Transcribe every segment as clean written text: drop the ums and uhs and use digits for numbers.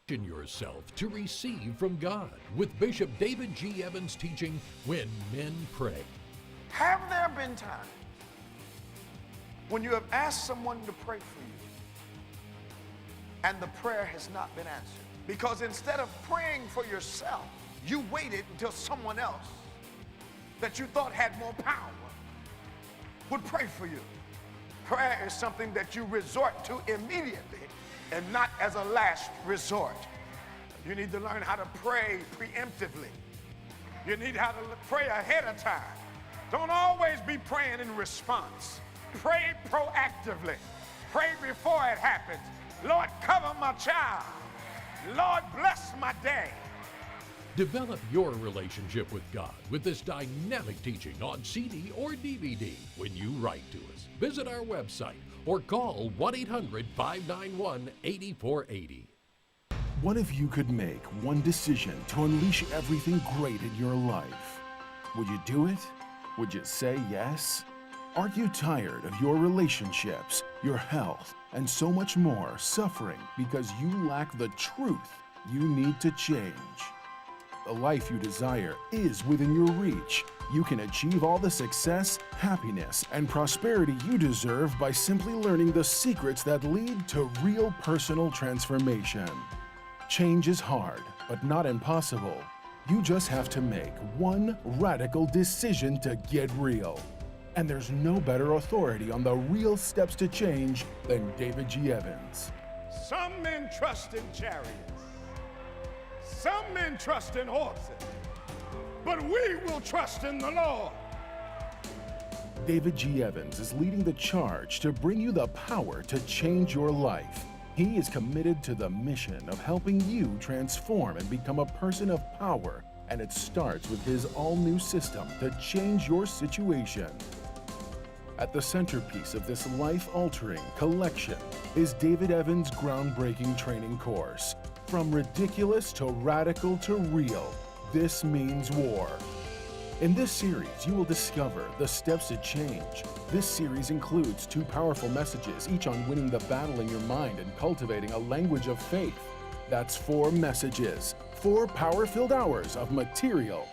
Position yourself to receive from God with Bishop David G. Evans teaching When Men Pray. Have there been times when you have asked someone to pray for you and the prayer has not been answered? Because instead of praying for yourself, you waited until someone else that you thought had more power would pray for you. Prayer is something that you resort to immediately and not as a last resort. You need to learn how to pray preemptively. You need how to pray ahead of time. Don't always be praying in response. Pray proactively. Pray before it happens. Lord, cover my child. Lord, bless my day. Develop your relationship with God with this dynamic teaching on CD or DVD when you write to us. Visit our website or call 1-800-591-8480. What if you could make one decision to unleash everything great in your life? Would you do it? Would you say yes? Aren't you tired of your relationships, your health, and so much more suffering because you lack the truth you need to change? The life you desire is within your reach. You can achieve all the success, happiness, and prosperity you deserve by simply learning the secrets that lead to real personal transformation. Change is hard, but not impossible. You just have to make one radical decision to get real. And there's no better authority on the real steps to change than David G. Evans. Some men trust in chariots. Some men trust in horses. But we will trust in the Lord. David G. Evans is leading the charge to bring you the power to change your life. He is committed to the mission of helping you transform and become a person of power, and it starts with his all-new system to change your situation. At the centerpiece of this life-altering collection is David Evans' groundbreaking training course, From Ridiculous to Radical to Real. This means war. In this series, you will discover the steps to change. This series includes 2 powerful messages, each on winning the battle in your mind and cultivating a language of faith. That's 4 messages, 4 power-filled hours of material.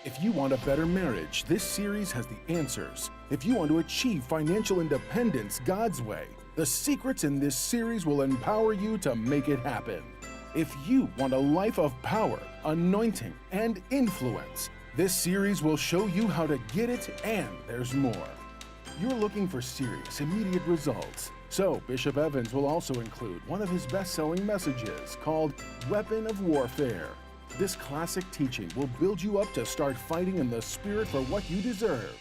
If you want a better marriage, this series has the answers. If you want to achieve financial independence God's way, the secrets in this series will empower you to make it happen. If you want a life of power, anointing, and influence, this series will show you how to get it, and there's more. You're looking for serious, immediate results. So Bishop Evans will also include one of his best-selling messages called Weapon of Warfare. This classic teaching will build you up to start fighting in the spirit for what you deserve.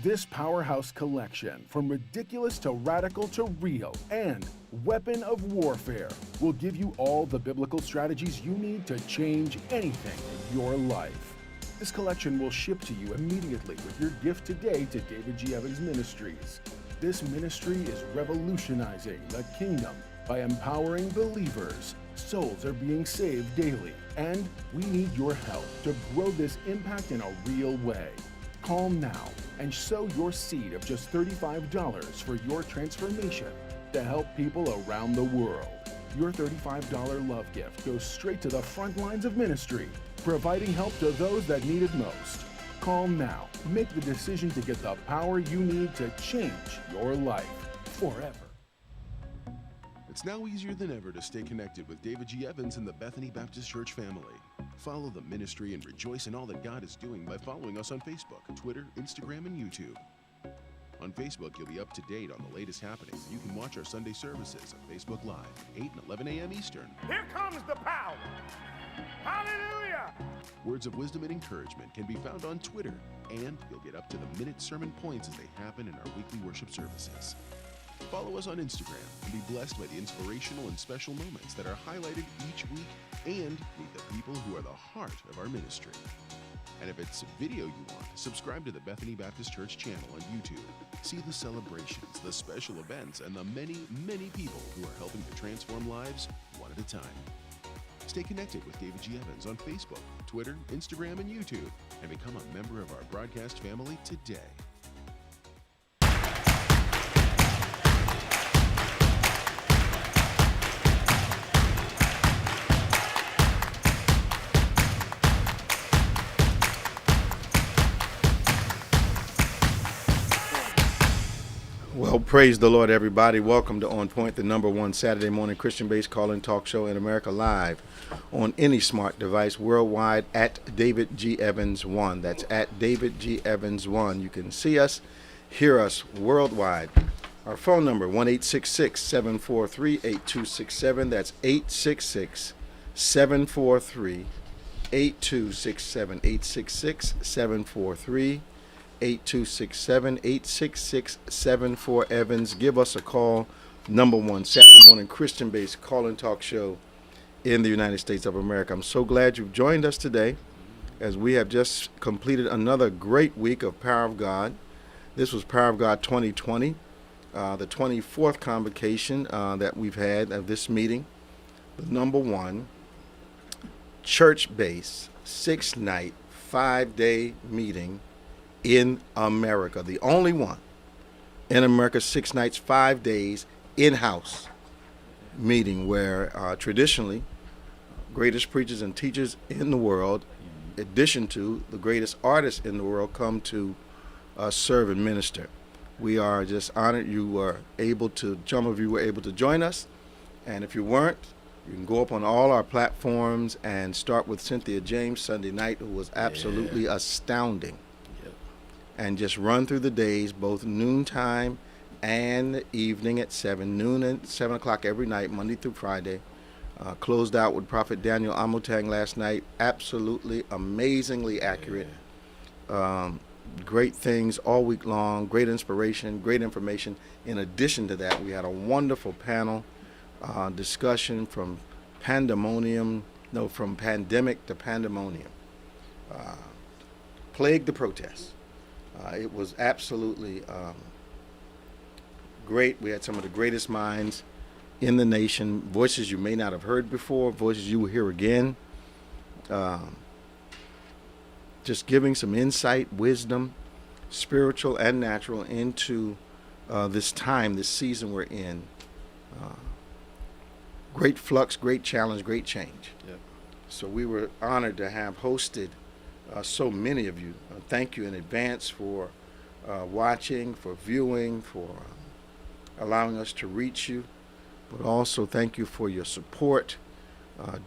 This powerhouse collection, From Ridiculous to Radical to Real and Weapon of Warfare, will give you all the biblical strategies you need to change anything in your life. This collection will ship to you immediately with your gift today to David G. Evans Ministries. This ministry is revolutionizing the kingdom by empowering believers. Souls are being saved daily, and we need your help to grow this impact in a real way. Call now and sow your seed of just $35 for your transformation to help people around the world. Your $35 love gift goes straight to the front lines of ministry, providing help to those that need it most. Call now. Make the decision to get the power you need to change your life forever. It's now easier than ever to stay connected with David G. Evans and the Bethany Baptist Church family. Follow the ministry and rejoice in all that God is doing by following us on Facebook, Twitter, Instagram, and YouTube. On Facebook, you'll be up to date on the latest happenings. You can watch our Sunday services on Facebook Live, 8 and 11 a.m. Eastern. Here comes the power. Hallelujah. Words of wisdom and encouragement can be found on Twitter, and you'll get up to the minute sermon points as they happen in our weekly worship services. Follow us on Instagram and be blessed by the inspirational and special moments that are highlighted each week, and meet the people who are the heart of our ministry. And if it's video you want, subscribe to the Bethany Baptist Church channel on YouTube. See the celebrations, the special events, and the many, many people who are helping to transform lives one at a time. Stay connected with David G. Evans on Facebook, Twitter, Instagram, and YouTube, and become a member of our broadcast family today. Well, praise the Lord, everybody. Welcome to On Point, the #1 Saturday morning Christian-based call-in talk show in America, live on any smart device worldwide at David G. Evans 1. That's at David G. Evans 1. You can see us, hear us worldwide. Our phone number, 1-866-743-8267. That's 866-743-8267. 866-743-8267. 866-744 Evans. Give us a call. #1 Saturday morning Christian-based call-in talk show in the United States of America. I'm so glad you've joined us today as we have just completed another great week of Power of God. This was Power of God 2020, the 24th convocation that we've had of this meeting. The #1 church-based 6-night, 5-day meeting in America, the only one in America, 6 nights, 5 days, in-house meeting where traditionally greatest preachers and teachers in the world, in addition to the greatest artists in the world, come to serve and minister. We are just honored you were able to, some of you were able to join us, and if you weren't, you can go up on all our platforms and start with Cynthia James Sunday night, who was absolutely astounding. And just run through the days, both noontime and evening at 7, noon and 7 o'clock every night, Monday through Friday. Closed out with Prophet Daniel Amotang last night. Absolutely, amazingly accurate. Great things all week long, great inspiration, great information. In addition to that, we had a wonderful panel discussion from pandemic to pandemonium. Plague the protests. It was absolutely great. We had some of the greatest minds in the nation, voices you may not have heard before, voices you will hear again, just giving some insight, wisdom, spiritual and natural, into this time, this season we're in. Great flux, great challenge, great change. Yep. So we were honored to have hosted so many of you. Thank you in advance for watching, for viewing, for allowing us to reach you. But also thank you for your support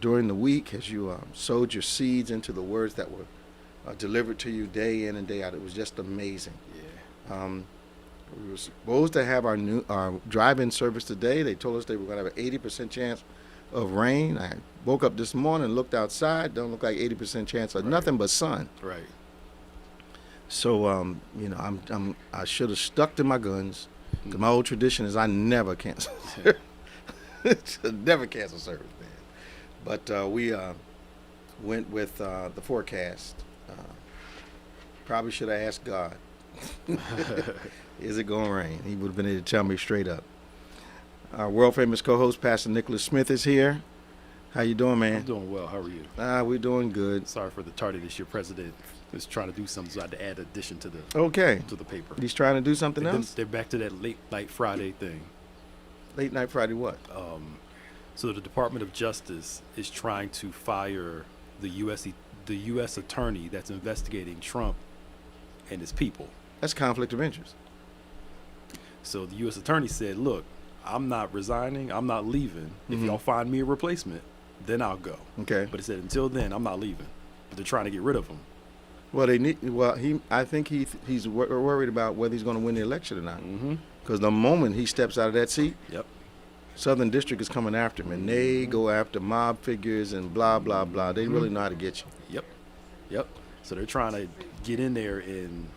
during the week as you sowed your seeds into the words that were delivered to you day in and day out. It was just amazing. Yeah. We were supposed to have our drive-in service today. They told us they were going to have an 80% chance of rain. I woke up this morning, looked outside, don't look like 80% chance of nothing but sun. Right. So I should have stuck to my guns, because my old tradition is I never cancel. Never cancel service, man. But we went with the forecast. Probably should have asked God, is it going to rain? He would have been able to tell me straight up. Our world-famous co-host, Pastor Nicholas Smith, is here. How you doing, man? I'm doing well. How are you? We're doing good. Sorry for the tardiness. Your president is trying to do something, so I had to add addition to the paper. He's trying to do something else? They're back to that late night Friday thing. Late night Friday what? So the Department of Justice is trying to fire the U.S. attorney that's investigating Trump and his people. That's conflict of interest. So the U.S. attorney said, look, I'm not resigning. I'm not leaving. If y'all find me a replacement, then I'll go. Okay. But he said, until then, I'm not leaving. But they're trying to get rid of him. Well, I think he's worried about whether he's going to win the election or not. Because the moment he steps out of that seat, Southern District is coming after him, and they go after mob figures and blah, blah, blah. They really know how to get you. Yep. So they're trying to get in there. And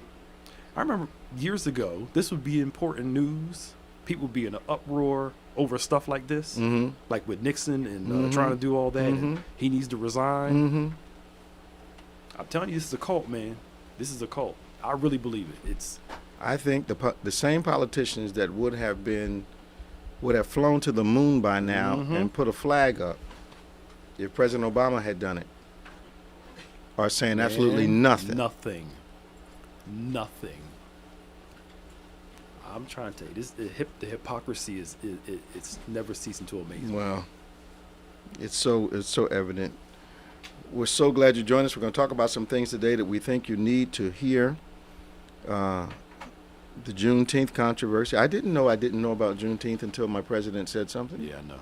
I remember years ago, this would be important news. People would be in an uproar over stuff like this, like with Nixon and trying to do all that. And he needs to resign. I'm telling you, this is a cult, man. This is a cult. I really believe it. I think the same politicians that would have flown to the moon by now and put a flag up if President Obama had done it are saying absolutely nothing. Nothing. I'm trying to tell you, the hypocrisy it's never ceasing to amaze me. Well, it's so evident. We're so glad you joined us. We're going to talk about some things today that we think you need to hear. The Juneteenth controversy. I didn't know about Juneteenth until my president said something. Yeah, I know.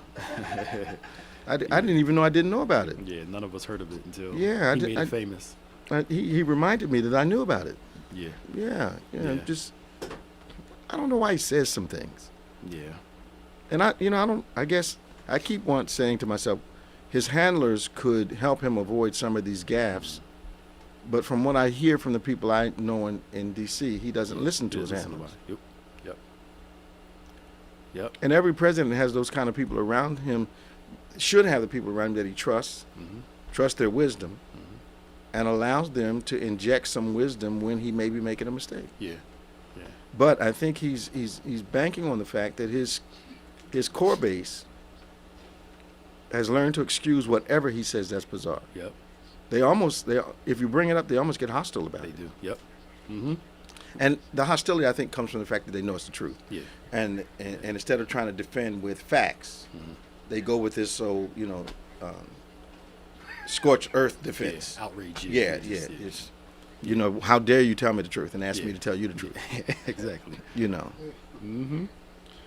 I didn't even know I didn't know about it. Yeah, none of us heard of it until he Yeah, made it famous. He reminded me that I knew about it. Yeah. Yeah. Just I don't know why he says some things. Yeah. And I guess I keep saying to myself, his handlers could help him avoid some of these gaffes. But from what I hear from the people I know in D.C., he doesn't listen to his handlers. Yep. And every president has those kind of people around him, should have the people around him that he trusts, trust their wisdom, and allows them to inject some wisdom when he may be making a mistake. Yeah. But I think he's banking on the fact that his core base has learned to excuse whatever he says that's bizarre. Yep. If you bring it up, they almost get hostile about it. They do. Yep. Mm-hmm. And the hostility, I think, comes from the fact that they know it's the truth. Yeah. And instead of trying to defend with facts, they go with this scorched earth defense. Yeah, outrage. Yeah. It's, how dare you tell me the truth and ask me to tell you the truth? Exactly. Mm-hmm.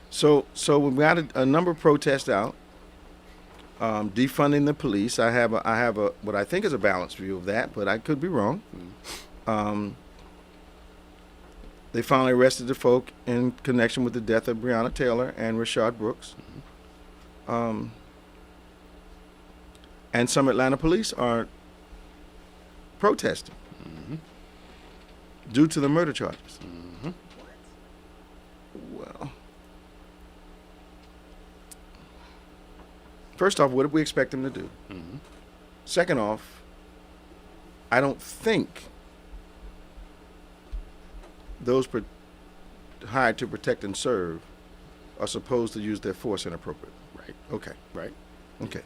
So we got a number of protests out. Defunding the police. I have a what I think is a balanced view of that, but I could be wrong. They finally arrested the folk in connection with the death of Breonna Taylor and Rashard Brooks. And some Atlanta police are protesting due to the murder charges. Well, first off, what did we expect them to do? Second off, I don't think those hired to protect and serve are supposed to use their force inappropriately. Right. Okay. Right. Okay.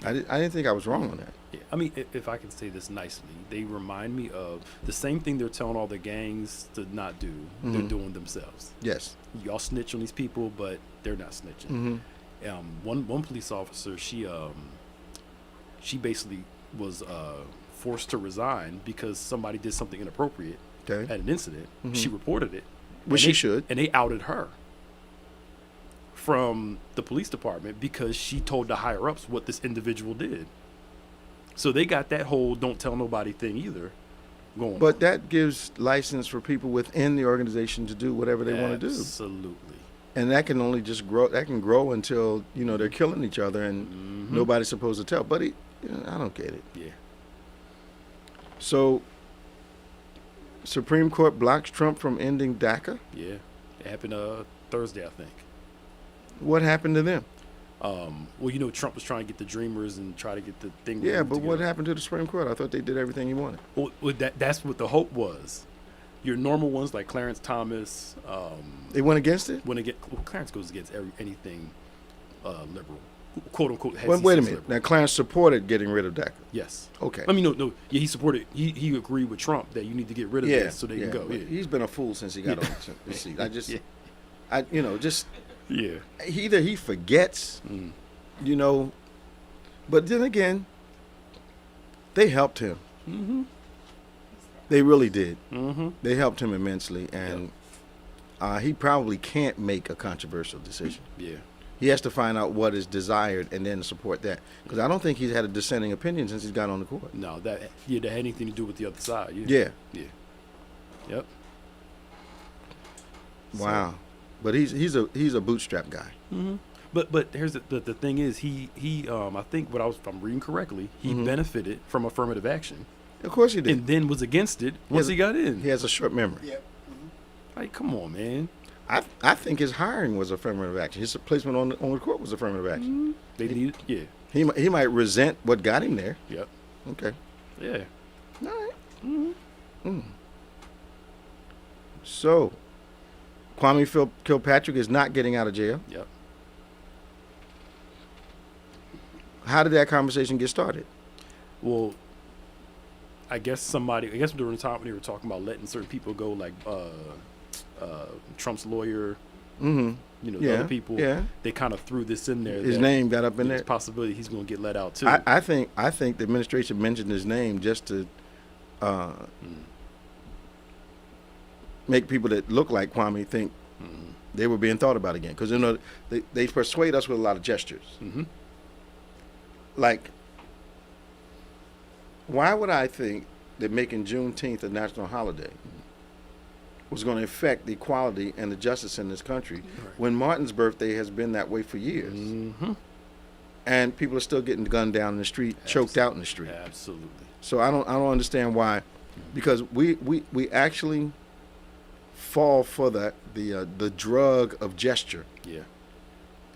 I didn't think I was wrong on that. Yeah. I mean, if I can say this nicely, they remind me of the same thing they're telling all the gangs to not do. They're doing themselves. Yes. Y'all snitch on these people, but they're not snitching. One police officer, she basically was forced to resign because somebody did something inappropriate at an incident. She reported it, which she should, and they outed her from the police department because she told the higher ups what this individual did. So they got that whole "don't tell nobody" thing either going. But that gives license for people within the organization to do whatever they want to do. Absolutely. And that can only just grow. That can grow until they're killing each other and nobody's supposed to tell. But I don't get it. Yeah. So, Supreme Court blocks Trump from ending DACA. Yeah, it happened Thursday, I think. What happened to them? Well, Trump was trying to get the Dreamers and try to get the thing. Yeah, but together. what happened to the Supreme Court? I thought they did everything he wanted. Well, that's what the hope was. Your normal ones like Clarence Thomas. They went against it? Clarence goes against anything liberal, quote unquote. Wait a minute. Now, Clarence supported getting rid of DACA. Yes. Okay. I mean, no. Yeah, he supported. He agreed with Trump that you need to get rid of this so they can go. Yeah. He's been a fool since he got on the seat. Yeah. Either he forgets, but then again, they helped him. They really did. They helped him immensely, and he probably can't make a controversial decision. Yeah. He has to find out what is desired and then support that. Because I don't think he's had a dissenting opinion since he's got on the court. No, that had anything to do with the other side. Yeah. Yep. Wow. But he's a bootstrap guy. But here's the thing is he I think if I'm reading correctly, he benefited from affirmative action. Of course he did. And then was against it once he got in. He has a short memory. Yep. Like, come on, man. I think his hiring was affirmative action. His placement on the court was affirmative action. They needed, yeah. He might resent what got him there. Yep. Okay. Yeah. All right. So, Kwame Kilpatrick is not getting out of jail. Yep. How did that conversation get started? Well, I guess during the time when they were talking about letting certain people go, like Trump's lawyer, the other people, they kind of threw this in there. His name got up in there. There's a possibility he's going to get let out too. I think the administration mentioned his name just to, make people that look like Kwame think they were being thought about again. Because, you know, they persuade us with a lot of gestures. Like, why would I think that making Juneteenth a national holiday was going to affect the equality and the justice in this country when Martin's birthday has been that way for years? And people are still getting gunned down in the street, choked out in the street. Absolutely. So I don't understand why, because we actually fall for the drug of gesture. Yeah.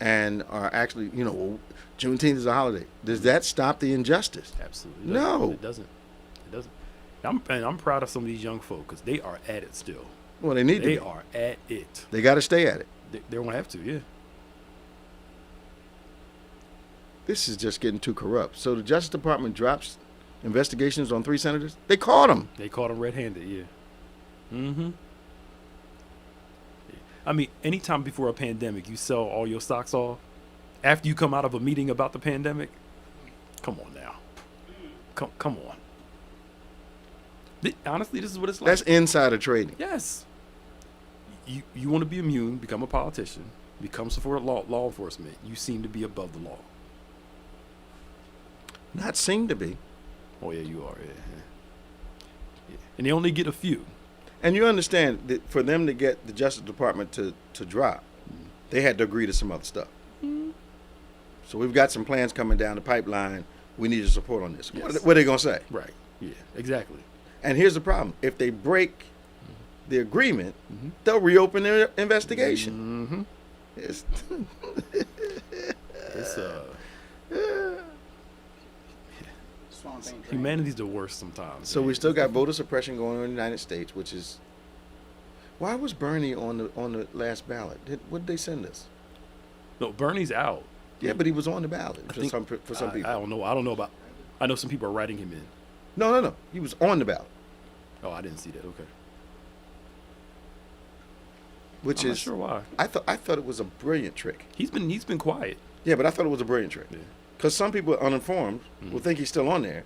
And are actually, you know, well, Juneteenth is a holiday. Does that stop the injustice? Absolutely. No. It doesn't. It doesn't. And I'm proud of some of these young folk because they are at it still. Well, they need to be. They are at it. They got to stay at it. They're going to have to, yeah. This is just getting too corrupt. So the Justice Department drops investigations on 3 senators? They caught them. They caught them red-handed, yeah. I mean, anytime before a pandemic, you sell all your stocks off. After you come out of a meeting about the pandemic, come on now. Come on. Honestly, this is what it's like. That's insider trading. Yes. You want to be immune, become a politician, become support law enforcement. You seem to be above the law. Not seem to be. Oh, yeah, you are. Yeah. And they only get a few. And you understand that for them to get the Justice Department to drop, they had to agree to some other stuff. So we've got some plans coming down the pipeline. We need your support on this. Yes. What are they going to say? Right. Yeah, exactly. And here's the problem. If they break the agreement, they'll reopen their investigation. It's humanity's the worst sometimes. So we still got voter suppression going on in the United States, which is... Why was Bernie on the last ballot? What did they send us? No, Bernie's out. Yeah, but he was on the ballot for some people. I don't know about... I know some people are writing him in. No. He was on the ballot. Oh, I didn't see that. Okay. I'm not sure why. I thought it was a brilliant trick. He's been quiet. Yeah, but I thought it was a brilliant trick. Yeah. Because some people uninformed will think he's still on there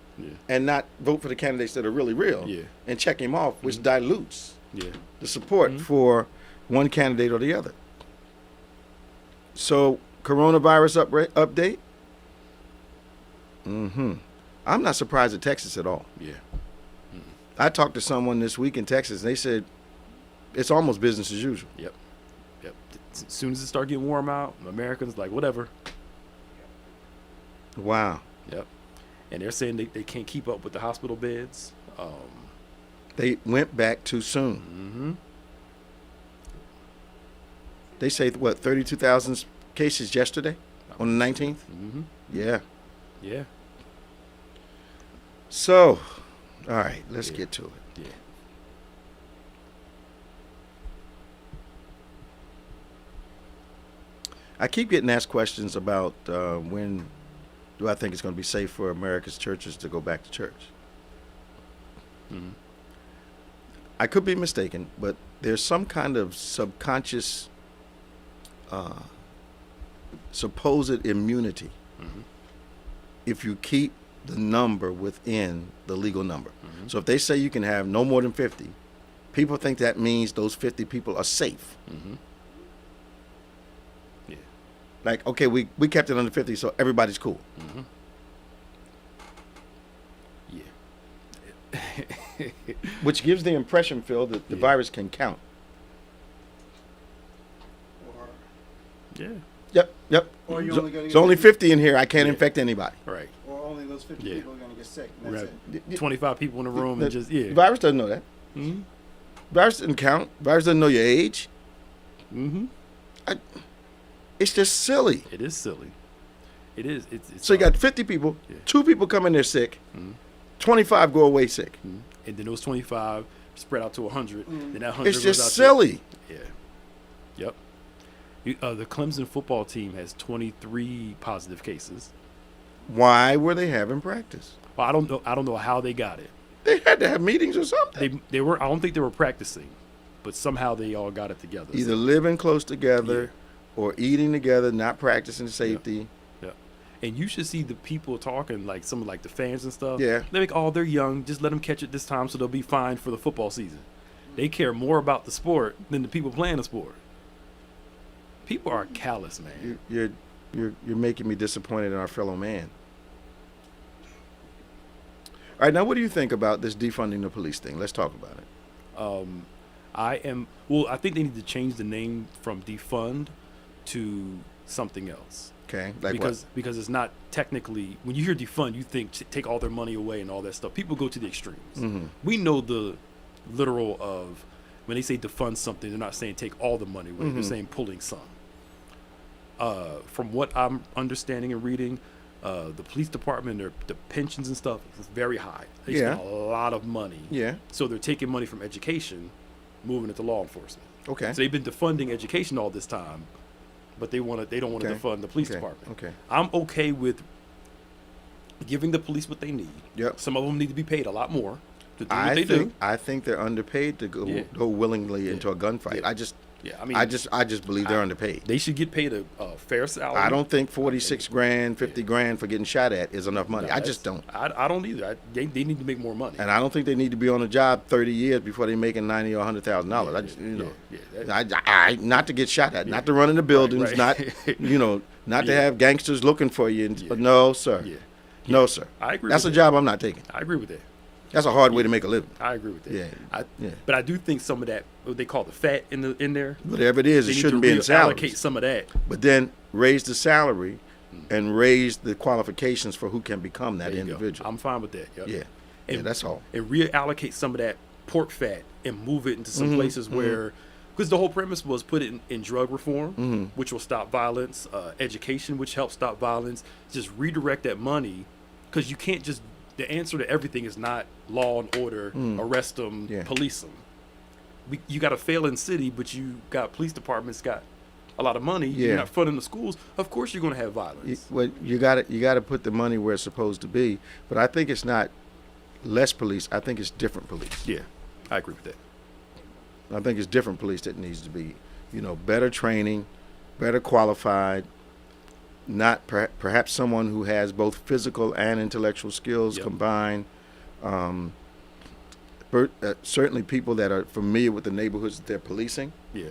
and not vote for the candidates that are really real and check him off, which dilutes the support for one candidate or the other. So, coronavirus update? I'm not surprised at Texas at all. Yeah. I talked to someone this week in Texas, and they said it's almost business as usual. Yep. As soon as it starts getting warm out, Americans like, whatever. Wow. Yep. And they're saying they can't keep up with the hospital beds. They went back too soon. They say, 32,000 cases yesterday on the 19th? Yeah. Yeah. So, all right, let's get to it. Yeah. I keep getting asked questions about when do I think it's going to be safe for America's churches to go back to church. I could be mistaken, but there's some kind of subconscious supposed immunity if you keep the number within the legal number. So if they say you can have no more than 50, people think that means those 50 people are safe. Yeah. Like, okay, we kept it under 50, so everybody's cool. Yeah. Which gives the impression, Phil, that the virus can count. Yeah. Yep. Or you're So, only gonna so get only 50 50 in here. I can't infect anybody. Right. Or only those 50 people are going to get sick. And We're that's gonna it. have 25 people in the room and just, The virus doesn't know that. Virus doesn't count. Virus doesn't know your age. It's just silly. It is silly. It is. It's So you got 50 people, 2 people come in there sick, 25 go away sick. and then those 25 spread out to 100. Then that 100 It's goes just out silly. To, Yep. The Clemson football team has 23 positive cases. Why were they having practice? Well, I don't know how they got it. They had to have meetings or something. They were. I don't think they were practicing, but somehow they all got it together. Either living close together or eating together, not practicing safety. Yeah. And you should see the people talking, like some of the fans and stuff. Yeah. They're like, oh, they're young. Just let them catch it this time so they'll be fine for the football season. They care more about the sport than the people playing the sport. People are callous, man. You're making me disappointed in our fellow man. All right, now what do you think about this defunding the police thing? Let's talk about it. I think they need to change the name from defund to something else. Okay, like because it's not technically, when you hear defund, you think take all their money away and all that stuff. People go to the extremes. Mm-hmm. We know the literal of when they say defund something, they're not saying take all the money away. They're saying pulling some. From what I'm understanding and reading, the police department, the pensions and stuff is very high. They spend a lot of money. Yeah. So they're taking money from education, moving it to law enforcement. Okay. So they've been defunding education all this time, but they don't want to defund the police department. Okay. I'm okay with giving the police what they need. Yep. Some of them need to be paid a lot more to do what they do. I think they're underpaid to go willingly into a gunfight. Yeah. I just believe they're underpaid. They should get paid a fair salary. I don't think 46 grand, 50 grand for getting shot at is enough money. No, I just don't. I don't either. They need to make more money. And I don't think they need to be on a job 30 years before they're making $90,000 or $100,000. I just, not to get shot at, not to run into buildings, right. not to have gangsters looking for you. But no, sir. Yeah. No, sir. I agree. That's a job I'm not taking. I agree with that. That's a hard way to make a living. I agree with that. Yeah. But I do think some of that, what they call the fat in there. Whatever it is, it shouldn't be in salaries. Allocate some of that. But then raise the salary and raise the qualifications for who can become that individual. I'm fine with that. Yep. Yeah, that's all. And reallocate some of that pork fat and move it into some places where, because the whole premise was put it in drug reform, which will stop violence, education, which helps stop violence. Just redirect that money, because you can't just. The answer to everything is not law and order, arrest them, police them. You got a failing city, but you got police departments got a lot of money. You're not funding the schools. Of course, you're going to have violence. You got to put the money where it's supposed to be. But I think it's not less police. I think it's different police. Yeah, I agree with that. I think it's different police that needs to be, better training, better qualified. Not perhaps someone who has both physical and intellectual skills combined. Certainly people that are familiar with the neighborhoods that they're policing. Yeah.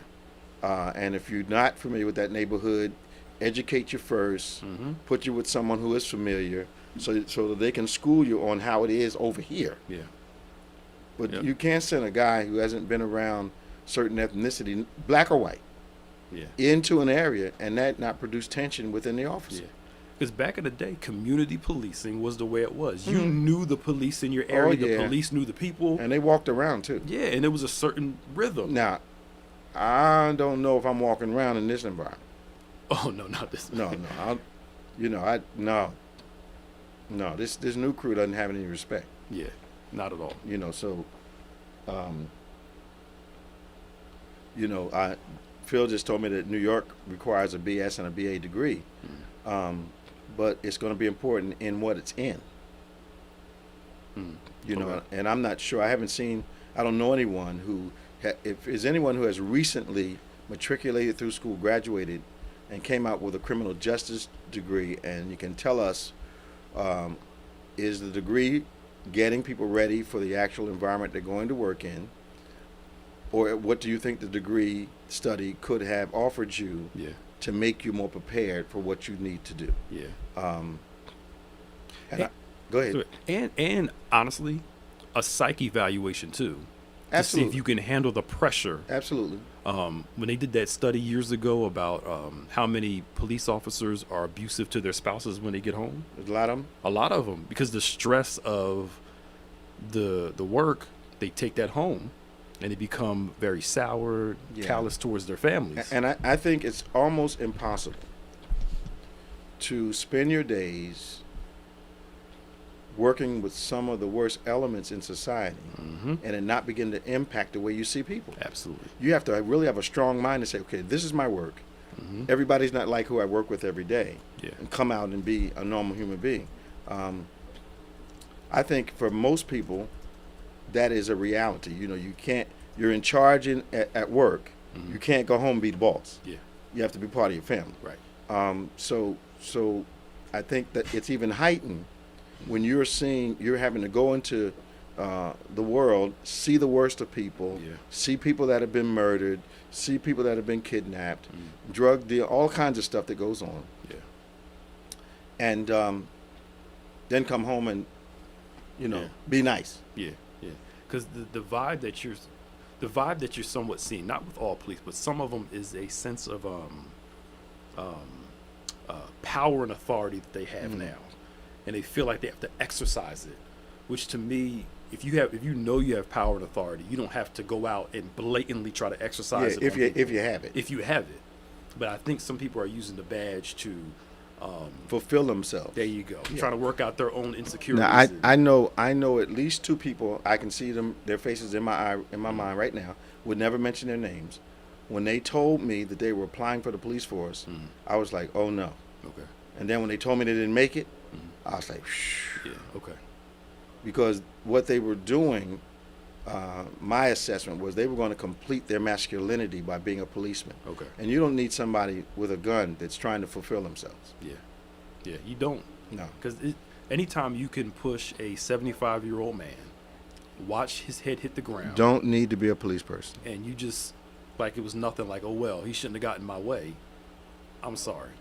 And if you're not familiar with that neighborhood, educate you first. Put you with someone who is familiar, so that they can school you on how it is over here. Yeah. But you can't send a guy who hasn't been around certain ethnicity, black or white, into an area and that not produce tension within the officer. Yeah. Because back in the day, community policing was the way it was. You knew the police in your area. The police knew the people. And they walked around, too. Yeah, and there was a certain rhythm. Now, I don't know if I'm walking around in this environment. Oh, no, not this. No. No, this new crew doesn't have any respect. Yeah, not at all. Phil just told me that New York requires a BS and a BA degree, but it's going to be important in what it's in. And I'm not sure. I don't know anyone who, if there's anyone who has recently matriculated through school, graduated, and came out with a criminal justice degree, and you can tell us, is the degree getting people ready for the actual environment they're going to work in? Or what do you think the degree study could have offered you to make you more prepared for what you need to do? Yeah. Go ahead. And honestly, a psych evaluation too. Absolutely. To see if you can handle the pressure. Absolutely. When they did that study years ago about how many police officers are abusive to their spouses when they get home. There's a lot of them? A lot of them. Because the stress of the work, they take that home. And they become very sour, callous towards their families. And I think it's almost impossible to spend your days working with some of the worst elements in society and it not begin to impact the way you see people. Absolutely. You have to really have a strong mind to say, okay, this is my work. Everybody's not like who I work with every day. Yeah. And come out and be a normal human being. I think for most people, that is a reality. You're in charge at work. You can't go home and be the boss. Yeah. You have to be part of your family. Right. So I think that it's even heightened when you're having to go into the world see the worst of people, Yeah. see people that have been murdered, see people that have been kidnapped, drug deal, all kinds of stuff that goes on, Yeah. and then come home and, Yeah. be nice. Yeah, yeah. Because the vibe that you're somewhat seeing, not with all police, but some of them, is a sense of power and authority that they have now, and they feel like they have to exercise it. Which, to me, if you know you have power and authority, you don't have to go out and blatantly try to exercise it. If on you people. if you have it, If you have it, but I think some people are using the badge to. fulfill themselves. There you go. Trying to work out their own insecurities. Now I know at least 2 people. I can see their faces in my mind right now. Would never mention their names. When they told me that they were applying for the police force, I was like, oh no. Okay. And then when they told me they didn't make it, I was like, shh. Yeah. Okay. Because what they were doing, my assessment was they were going to complete their masculinity by being a policeman. Okay. And you don't need somebody with a gun that's trying to fulfill themselves. Yeah. Yeah. You don't. No. Because anytime you can push a 75-year-old man, watch his head hit the ground, Don't need to be a police person. and you just like it was nothing, like, oh well, he shouldn't have gotten my way. I'm sorry.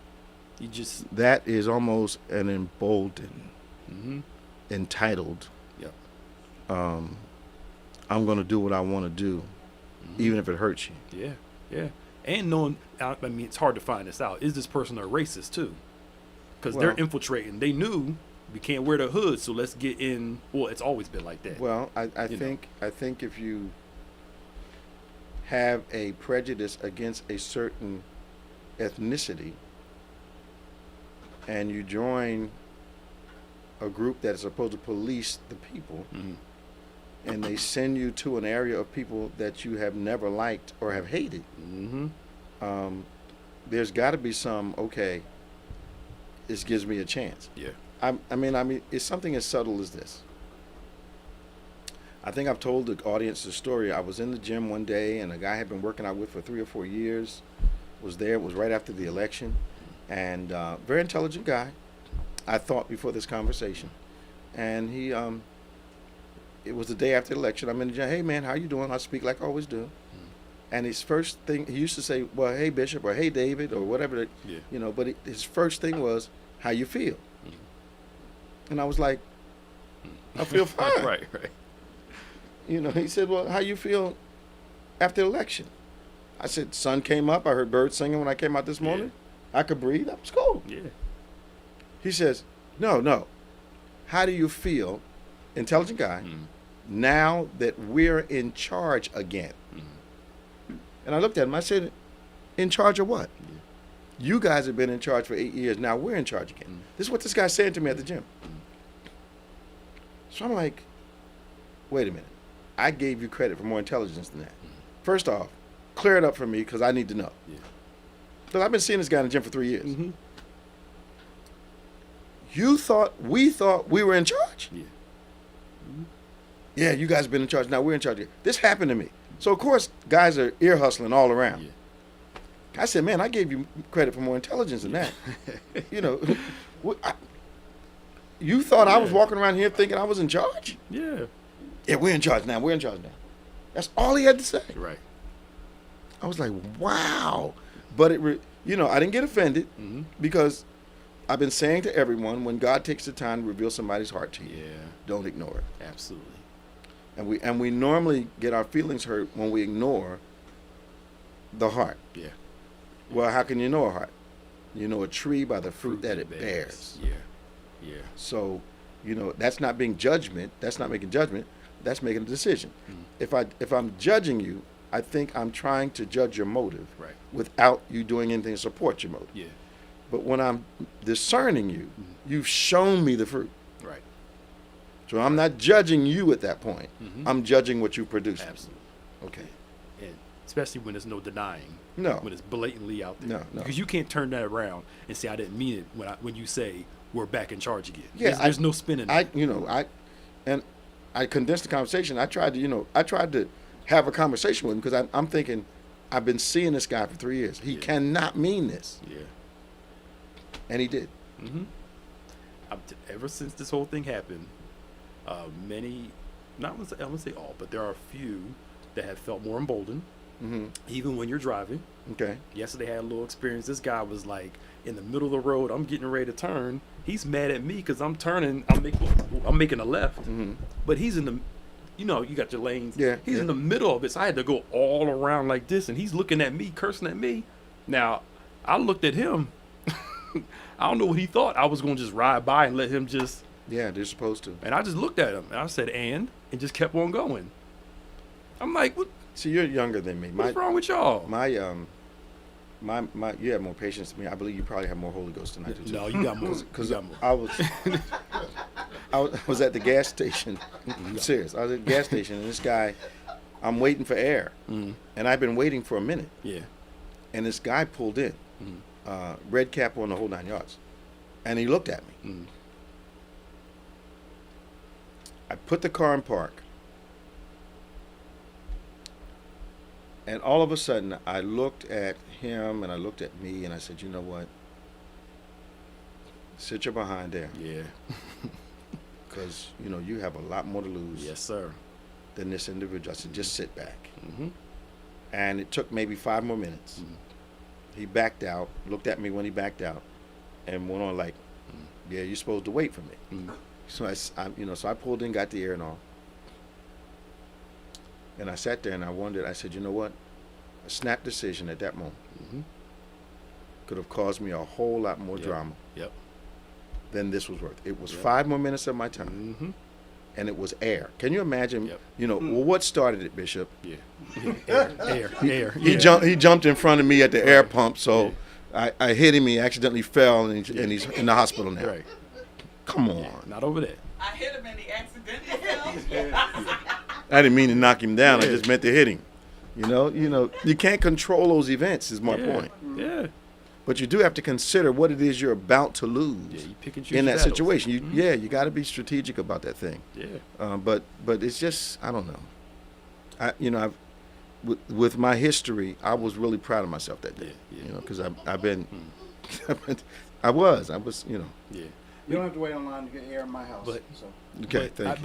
You just. That is almost an emboldened, entitled, Yep. I'm going to do what I want to do, even if it hurts you. Yeah. Yeah. And knowing, I mean, it's hard to find this out. Is this person a racist too? Because they're Well- infiltrating. They knew we can't wear the hood, so let's get in. Well, it's always been like that. Well, I You think if you have a prejudice against a certain ethnicity and you join a group that is supposed to police the people, and they send you to an area of people that you have never liked or have hated, there's got to be some, okay, this gives me a chance. Yeah. I mean, it's something as subtle as this. I think I've told the audience the story. I was in the gym one day, and a guy I had been working out with for 3 or 4 years was there. It was right after the election, and very intelligent guy, I thought, before this conversation. And he, it was the day after the election. I'm in the gym. Hey, man, how you doing? I speak like I always do. And his first thing, he used to say, well, hey, Bishop, or hey, David, or whatever, Yeah. but his first thing was, how you feel? And I was like, I feel fine. Right. He said, well, how you feel after the election? I said, sun came up. I heard birds singing when I came out this morning. I could breathe. That was cool. Yeah. He says, no. How do you feel, intelligent guy, now that we're in charge again? And I looked at him. I said, in charge of what? You guys have been in charge for 8 years. Now we're in charge again. This is what this guy's saying to me at the gym. So I'm like, wait a minute. I gave you credit for more intelligence than that. First off, clear it up for me because I need to know. Yeah. Because I've been seeing this guy in the gym for 3 years. We thought we were in charge? Yeah. Yeah, you guys have been in charge. Now we're in charge again. This happened to me. So, of course, guys are ear hustling all around. Yeah. I said, man, I gave you credit for more intelligence than that. You thought I was walking around here thinking I was in charge? Yeah. Yeah, we're in charge now. We're in charge now. That's all he had to say. Right. I was like, wow. But I didn't get offended because I've been saying to everyone, when God takes the time to reveal somebody's heart to you, don't ignore it. Absolutely. And we normally get our feelings hurt when we ignore the heart. Yeah. Well, how can you know a heart? You know a tree by the fruit that it bears. Yeah. Yeah. So, that's not being judgment. That's not making judgment. That's making a decision. If I'm judging you, I think I'm trying to judge your motive without you doing anything to support your motive. Yeah. But when I'm discerning you, you've shown me the fruit. Right. So I'm not judging you at that point. I'm judging what you produce. Absolutely. Okay. And especially when there's no denying. No. When it's blatantly out there. No. Because you can't turn that around and say I didn't mean it when you say we're back in charge again. Yeah, there's no spinning. I condensed the conversation. I tried to have a conversation with him because I'm thinking, I've been seeing this guy for 3 years. He cannot mean this. Yeah. And he did. Ever since this whole thing happened, many not I wouldn't say all, but there are a few that have felt more emboldened, even when you're driving. Okay. Yesterday I had a little experience. This guy was like in the middle of the road. I'm getting ready to turn. He's mad at me because I'm turning. I'm making a left, but he's in the, you know, you got your lanes. Yeah. He's in the middle of it, so I had to go all around like this, and he's looking at me, cursing at me. Now, I looked at him. I don't know what he thought. I was gonna just ride by and let him just. Yeah, they're supposed to. And I just looked at him and I said, and just kept on going. I'm like, what? See, you're younger than me. What's wrong with y'all? You have more patience than me. I believe you probably have more Holy Ghost than I do too. No, you got more. Because I was at the gas station. I'm serious. I was at the gas station, and this guy, I'm waiting for air, and I've been waiting for a minute. Yeah. And this guy pulled in, red cap on the whole 9 yards, and he looked at me. I put the car in park, and all of a sudden I looked at him and I looked at me and I said, you know what? Sit your behind there. Yeah. Because, you know, you have a lot more to lose. Yes, sir. Than this individual. I said, just sit back. And it took maybe 5 more minutes. He backed out, looked at me when he backed out, and went on like, yeah, you're supposed to wait for me. So I pulled in, got the air and all. And I sat there and I wondered, I said, you know what? A snap decision at that moment could have caused me a whole lot more drama than this was worth. It was 5 more minutes of my time. And it was air. Can you imagine, you know, well, what started it, Bishop? Air. He jumped in front of me at the air pump, so I hit him, he accidentally fell, and he's in the hospital now. Right. Come on. Not over there. I hit him and he accidentally fell. I didn't mean to knock him down. I just meant to hit him. You know, you can't control those events is my point. Yeah. But you do have to consider what it is you're about to lose You pick and choose in that battles. situation. You got to be strategic about that thing. Yeah. But it's just, I don't know. With my history, I was really proud of myself that day. You know, because I was, you know. Yeah. You don't have to wait online to get air in my house. But, so. Okay, thank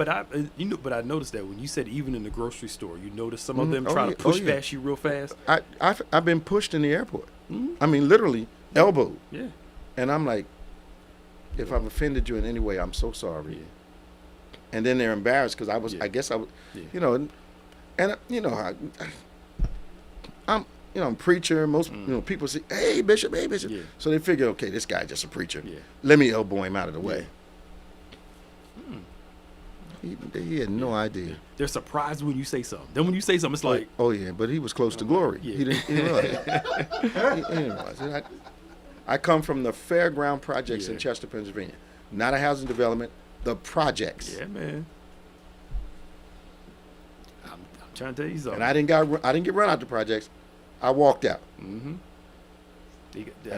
you. But I noticed that when you said even in the grocery store, you noticed some of them try to push past you real fast. I've been pushed in the airport. I mean, literally elbowed. Yeah. And I'm like, if I've offended you in any way, I'm so sorry. Yeah. And then they're embarrassed because I guess I was, you know, and you know, I'm a preacher. Most people say, hey, Bishop. Yeah. So they figure, okay, this guy just a preacher. Yeah. Let me elbow him out of the way. He had no idea. They're surprised when you say something. Then when you say something, it's like, oh yeah, but he was close to glory. Yeah. He didn't realize. I come from the Fairground Projects in Chester, Pennsylvania. Not a housing development, the projects. yeah, man. I'm trying to tell you something. And I didn't get run out the projects. I walked out. And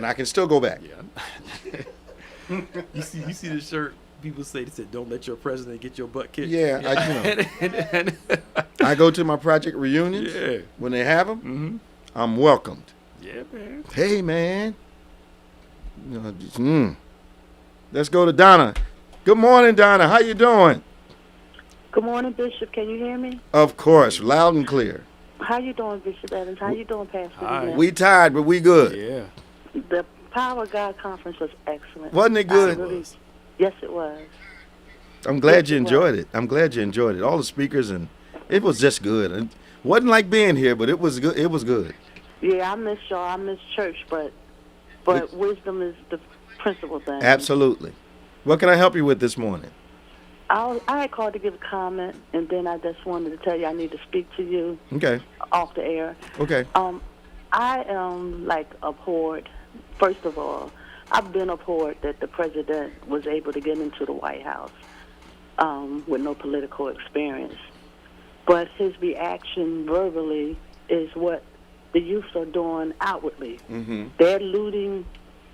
I can still go back. Yeah. You see the shirt. People say, they said, don't let your president get your butt kicked. Yeah, I go to my project reunions. Yeah. When they have them, I'm welcomed. Yeah, man. Hey, man. Let's go to Donna. Good morning, Donna. How you doing? Good morning, Bishop. Can you hear me? Of course, loud and clear. How you doing, Bishop Evans? How you doing, Pastor? Hi. Evans? We tired, but we good. Yeah. The Power of God conference was excellent. Wasn't it good? Yes, it was. I'm glad you enjoyed it. I'm glad you enjoyed it. All the speakers, and it was just good. It wasn't like being here, but it was good. It was good. Yeah, I miss y'all. I miss church, but wisdom is the principal thing. Absolutely. What can I help you with this morning? I had called to give a comment, and then I just wanted to tell you I need to speak to you. Okay. Off the air. Okay. I am abhorred. First of all, I've been abhorred that the president was able to get into the White House with no political experience. But his reaction verbally is what the youth are doing outwardly. Mm-hmm. They're looting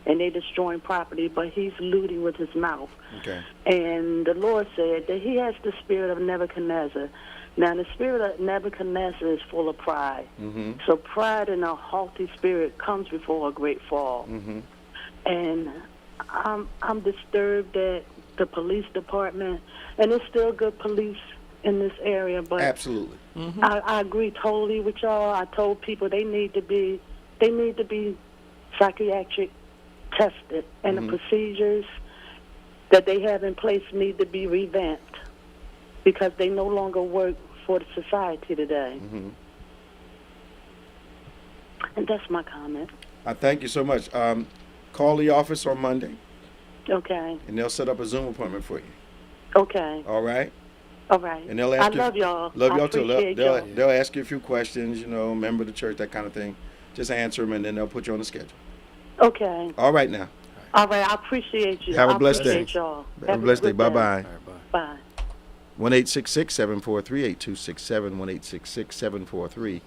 and they're destroying property, but he's looting with his mouth. Okay. And the Lord said that he has the spirit of Nebuchadnezzar. Now, the spirit of Nebuchadnezzar is full of pride. Mm-hmm. So pride and a haughty spirit comes before a great fall. Mm-hmm. And I'm disturbed that the police department, and it's still good police in this area, but Absolutely. I agree totally with y'all. I told people they need to be psychiatric tested, and the procedures that they have in place need to be revamped because they no longer work for the society today. And that's my comment. I thank you so much. Call the office on Monday, Okay. and they'll set up a Zoom appointment for you. Okay. All right? All right. And they'll ask I you. love y'all. Love I y'all too. appreciate They'll, y'all. they'll ask you a few questions, member of the church, that kind of thing. Just answer them, and then they'll put you on the schedule. Okay. All right now. All right. I appreciate you. Have a blessed I day. appreciate y'all. Have a blessed day. good Bye-bye. All right, bye. Bye. 1-866-743-8267,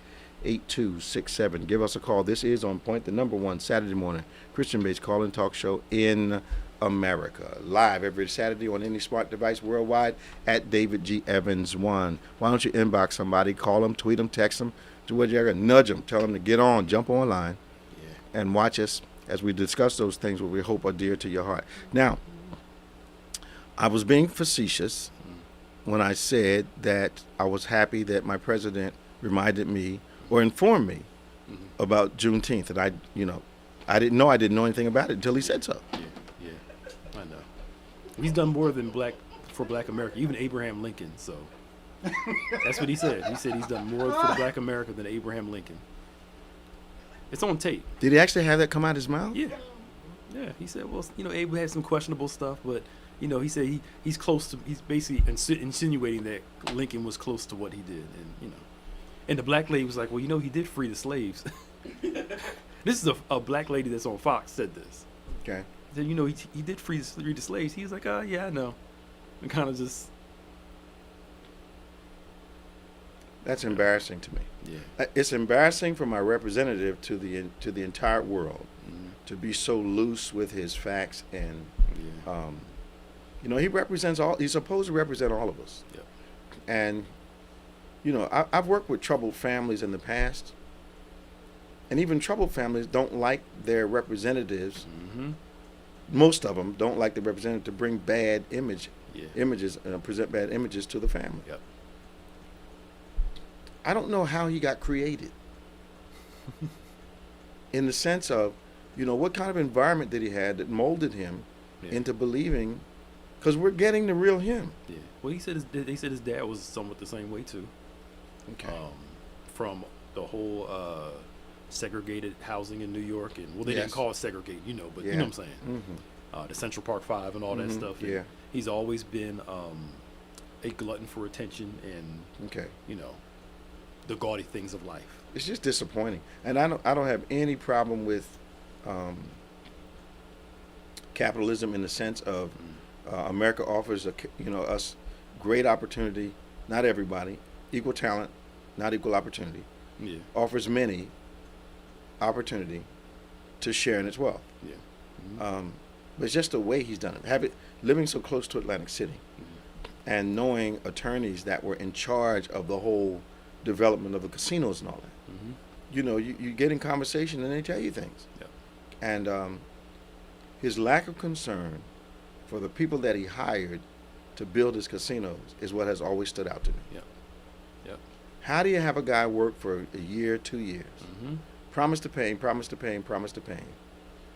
1-866-743-8267. Give us a call. This is On Point, the #1 Saturday morning Christian-based call-in talk show in America. Live every Saturday on any smart device worldwide at David G. Evans 1. Why don't you inbox somebody, call them, tweet them, text them, do whatever, nudge them, tell them to get on, jump online, and watch us as we discuss those things that we hope are dear to your heart. Now, I was being facetious when I said that I was happy that my president reminded me or informed me about Juneteenth, and I didn't know anything about it until he said so. Yeah, I know. He's done more than for Black America, even Abraham Lincoln. So that's what he said. He said he's done more for Black America than Abraham Lincoln. It's on tape. Did he actually have that come out his mouth? Yeah. He said, well, Abe had some questionable stuff, but he said he's close to. He's basically insinuating that Lincoln was close to what he did, and the black lady was like, well, he did free the slaves. This is a black lady that's on Fox said this. Okay. Said, he did free the slaves. He was like, yeah, I know, and kind of just. That's embarrassing to me. Yeah. It's embarrassing for my representative to the entire world to be so loose with his facts, and he represents all. He's supposed to represent all of us. Yep. And I've worked with troubled families in the past, and even troubled families don't like their representatives. Most of them don't like the representative to bring bad images and present bad images to the family. Yep. I don't know how he got created. In the sense of, what kind of environment did he have that molded him into believing, because we're getting the real him. Yeah. Well, they said his dad was somewhat the same way too. Okay. From the whole segregated housing in New York, and they didn't call it segregate, but you know what I'm saying. The Central Park 5 and all that stuff. And yeah. He's always been a glutton for attention and the gaudy things of life. It's just disappointing, and I don't have any problem with capitalism in the sense of America offers us great opportunity. Not everybody, equal talent, not equal opportunity. Yeah. Offers many opportunity to share in its wealth. Yeah. But it's just the way he's done it. Living so close to Atlantic City, and knowing attorneys that were in charge of the whole development of the casinos and all that. You get in conversation and they tell you things. Yep. And his lack of concern for the people that he hired to build his casinos is what has always stood out to me. Yep. Yep. How do you have a guy work for a year, 2 years, promise to pay him,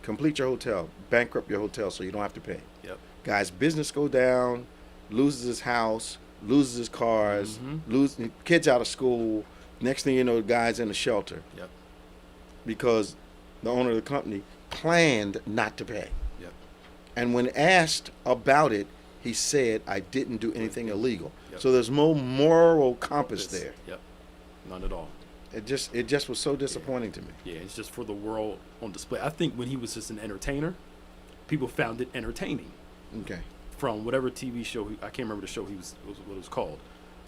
complete your hotel, bankrupt your hotel so you don't have to pay? Yep. Guy's business go down, loses his house, loses his cars, loses kids out of school. Next thing you know, the guy's in a shelter. Yep. Because the owner of the company planned not to pay. Yep. And when asked about it, he said, I didn't do anything illegal. Yep. So there's no moral compass there. Yep. None at all. It just was so disappointing to me. Yeah, it's just for the world on display. I think when he was just an entertainer, people found it entertaining. Okay. From whatever TV show, I can't remember the show what it was called.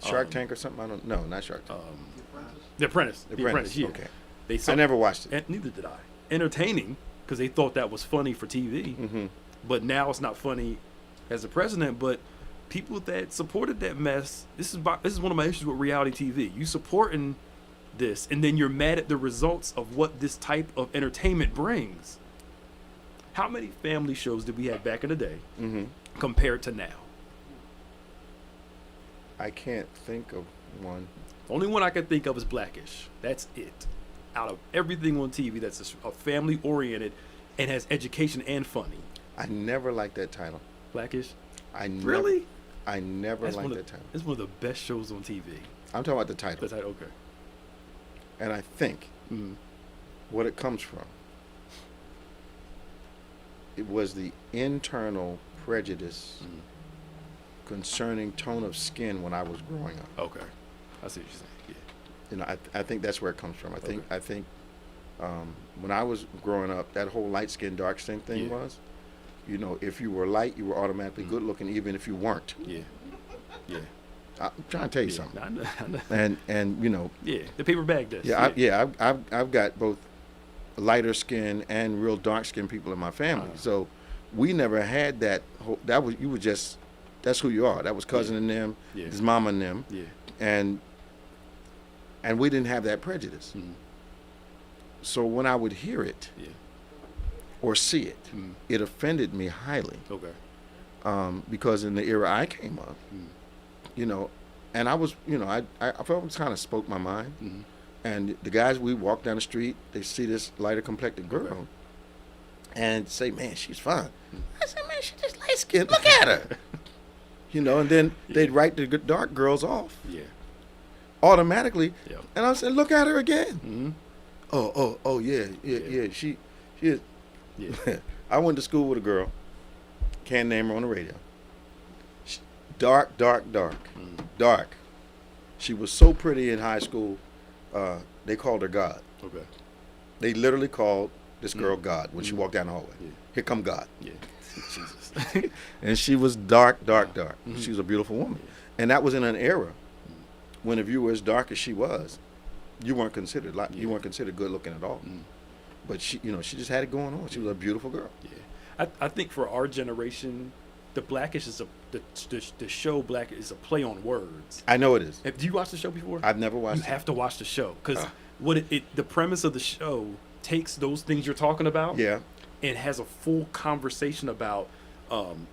Shark Tank or something? I don't know. Not Shark Tank. The Apprentice. The Apprentice, yeah. okay. I never watched it. And neither did I. Entertaining, because they thought that was funny for TV. But now it's not funny as a president. But people that supported that mess, this is one of my issues with reality TV. You supporting this, and then you're mad at the results of what this type of entertainment brings. How many family shows did we have back in the day compared to now? I can't think of one. The only one I can think of is Blackish. That's it. Out of everything on TV that's a family oriented and has education and funny. I never liked that title. Blackish? Really? I never That's liked that title. It's one of the best shows on TV. I'm talking about the title. The title, okay. And I think what it comes from, it was the internal prejudice concerning tone of skin when I was growing up. Okay. I see what you're saying. Yeah. You know, I think that's where it comes from. I think when I was growing up, that whole light skin, dark skin thing was, you know, if you were light, you were automatically good looking, even if you weren't. Yeah. Yeah. I'm trying to tell you something. I know. And you know. Yeah, the paper bag does. I've got both lighter skin and real dark skin people in my family. So we never had that. That's who you are. That was cousin and them, his mama and them. Yeah. And we didn't have that prejudice. So when I would hear it or see it, it offended me highly. Okay. Because in the era I came up, you know, and I was, you know, I felt it kind of spoke my mind. And the guys, we walk down the street, they see this lighter complected girl and say, man, she's fine. I said, man, she's just light skinned. Look at her. You know, and then they'd write the dark girls off. Yeah. Automatically. Yeah. And I said, look at her again. Oh, yeah. She is. Yeah. I went to school with a girl, can't name her on the radio. Dark. Dark. She was so pretty in high school, they called her God. Okay. They literally called this girl God when she walked down the hallway. Yeah. Here come God. Yeah. Jesus. And she was dark. She was a beautiful woman. And that was in an era when if you were as dark as she was, you weren't considered good looking at all. But she, you know, she just had it going on. She was a beautiful girl. Yeah. I think for our generation, the Blackish is the show Black is a play on words. I know it is. Do you watch the show before? I've never watched it. You have to watch the show because the premise of the show takes those things you're talking about and has a full conversation about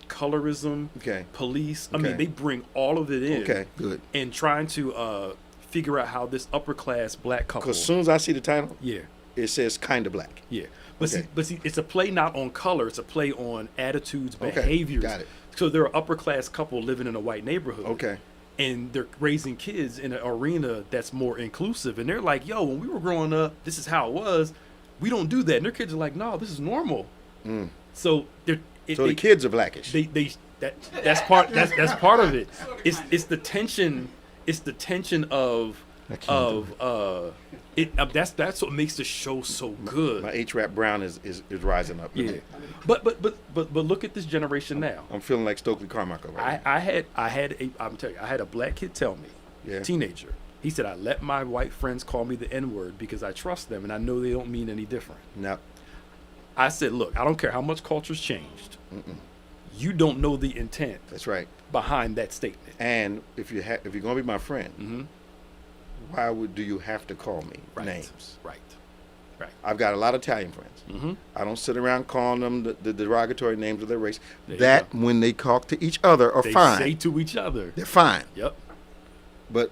colorism, police. I mean, they bring all of it in. Okay, good. And trying to figure out how this upper class black couple. Because as soon as I see the title, yeah, it says kind of black. Yeah, but see, it's a play not on color. It's a play on attitudes, Okay, behaviors. got it. So they're an upper class couple living in a white neighborhood. Okay. And they're raising kids in an arena that's more inclusive. And they're like, yo, when we were growing up, this is how it was. We don't do that. And their kids are like, no, this is normal. So they're the kids are blackish. That's part of it. It's the tension. It's the tension of that's what makes the show so good. My H-Rap Brown is rising up. Yeah. But look at this generation now. I'm feeling like Stokely Carmichael right now. I had a black kid tell me, teenager. He said, I let my white friends call me the N-word because I trust them and I know they don't mean any different. No. I said, look, I don't care how much culture's changed. You don't know the intent. That's right. Behind that statement. And if you're gonna be my friend, why do you have to call me names? Right. I've got a lot of Italian friends. I don't sit around calling them the derogatory names of their race. When they talk to each other are fine. They say to each other. They're fine. Yep. But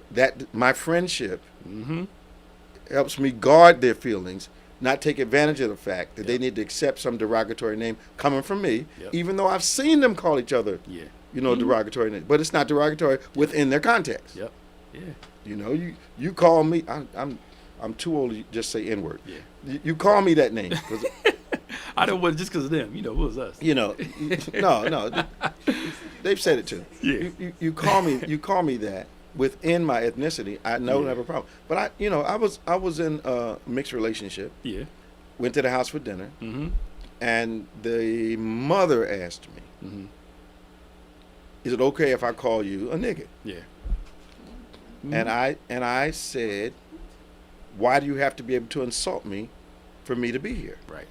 my friendship helps me guard their feelings, not take advantage of the fact that they need to accept some derogatory name coming from me, even though I've seen them call each other, derogatory names. But it's not derogatory within their context. Yep. Yeah. You know, you call me. I'm too old to just say N-word. Yeah. You call me that name. I don't want just because of them. You know, it was us. You know, no, they've said it too. Yeah. You call me that. Within my ethnicity, I don't have a problem. But I was in a mixed relationship. Yeah. Went to the house for dinner, and the mother asked me, "Is it okay if I call you a nigga?" Yeah. And I said, "Why do you have to be able to insult me for me to be here?" Right.